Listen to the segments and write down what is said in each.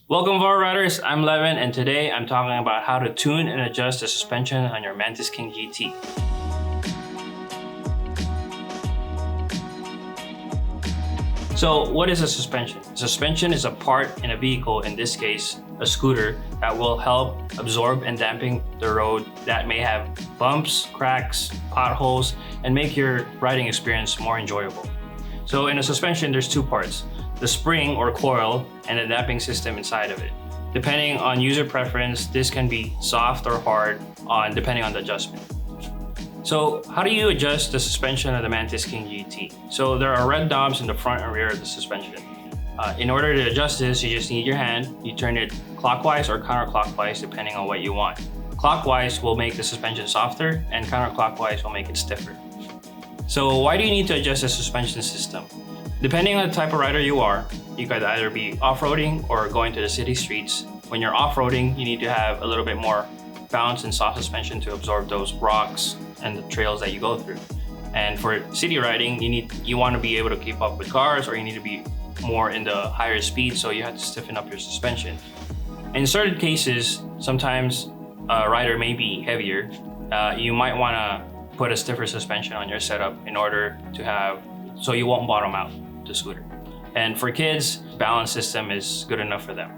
Welcome Voro Riders, I'm Levin and today I'm talking about how to tune and adjust the suspension on your Mantis King GT. So what is a suspension? Suspension is a part in a vehicle, in this case a scooter, that will help absorb and dampen the road that may have bumps, cracks, potholes, and make your riding experience more enjoyable. So in a suspension there's two parts: the spring or coil and the damping system inside of it. Depending on user preference, this can be soft or hard depending on the adjustment. So how do you adjust the suspension of the Mantis King GT? So there are red knobs in the front and rear of the suspension. In order to adjust this, you just need your hand. You turn it clockwise or counterclockwise depending on what you want. Clockwise will make the suspension softer and counterclockwise will make it stiffer. So why do you need to adjust the suspension system? Depending on the type of rider you are, you could either be off-roading or going to the city streets. When you're off-roading, you need to have a little bit more bounce and soft suspension to absorb those rocks and the trails that you go through. And for city riding, you want to be able to keep up with cars, or you need to be more in the higher speed, so you have to stiffen up your suspension. In certain cases, sometimes a rider may be heavier. You might want to put a stiffer suspension on your setup in order to have, so you won't bottom out the scooter. And for kids, balance system is good enough for them.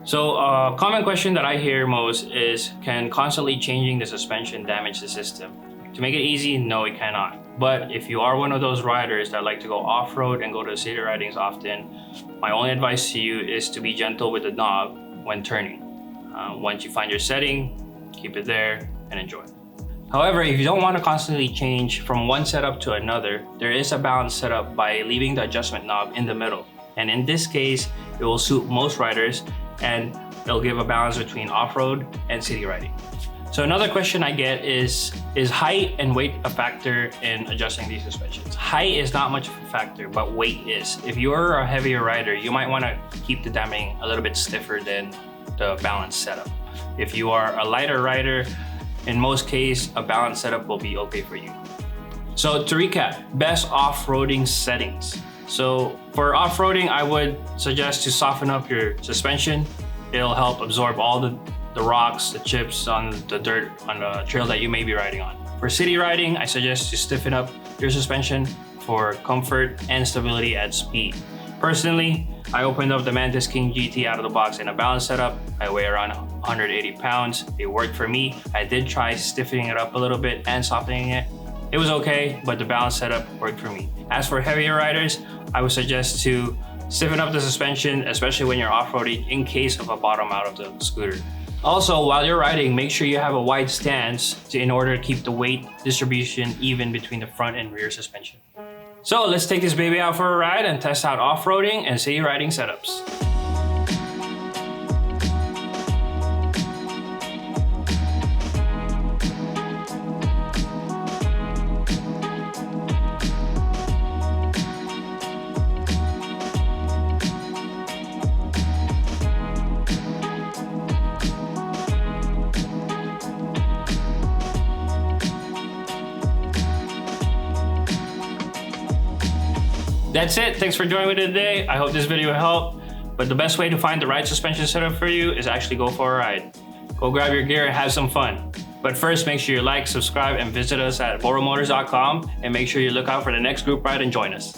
So a common question that I hear most is, can constantly changing the suspension damage the system? To make it easy, no, it cannot. But if you are one of those riders that like to go off-road and go to city ridings often, my only advice to you is to be gentle with the knob when turning. Once you find your setting, keep it there and enjoy. However, if you don't want to constantly change from one setup to another, there is a balance setup by leaving the adjustment knob in the middle. And in this case, it will suit most riders and it'll give a balance between off-road and city riding. So another question I get is height and weight a factor in adjusting these suspensions? Height is not much of a factor, but weight is. If you're a heavier rider, you might want to keep the damping a little bit stiffer than the balance setup. If you are a lighter rider, in most cases, a balance setup will be okay for you. So to recap, best off-roading settings. So for off-roading, I would suggest to soften up your suspension. It'll help absorb all the rocks, the chips on the dirt on the trail that you may be riding on. For city riding, I suggest to stiffen up your suspension for comfort and stability at speed. Personally, I opened up the Mantis King GT out of the box in a balance setup. I weigh around 180 pounds. It worked for me. I did try stiffening it up a little bit and softening it. It was okay, but the balance setup worked for me. As for heavier riders, I would suggest to stiffen up the suspension, especially when you're off-roading, in case of a bottom out of the scooter. Also, while you're riding, make sure you have a wide stance in order to keep the weight distribution even between the front and rear suspension. So let's take this baby out for a ride and test out off-roading and city riding setups. That's it. Thanks for joining me today. I hope this video helped. But the best way to find the right suspension setup for you is actually go for a ride. Go grab your gear and have some fun. But first, make sure you like, subscribe, and visit us at voromotors.com, and make sure you look out for the next group ride and join us.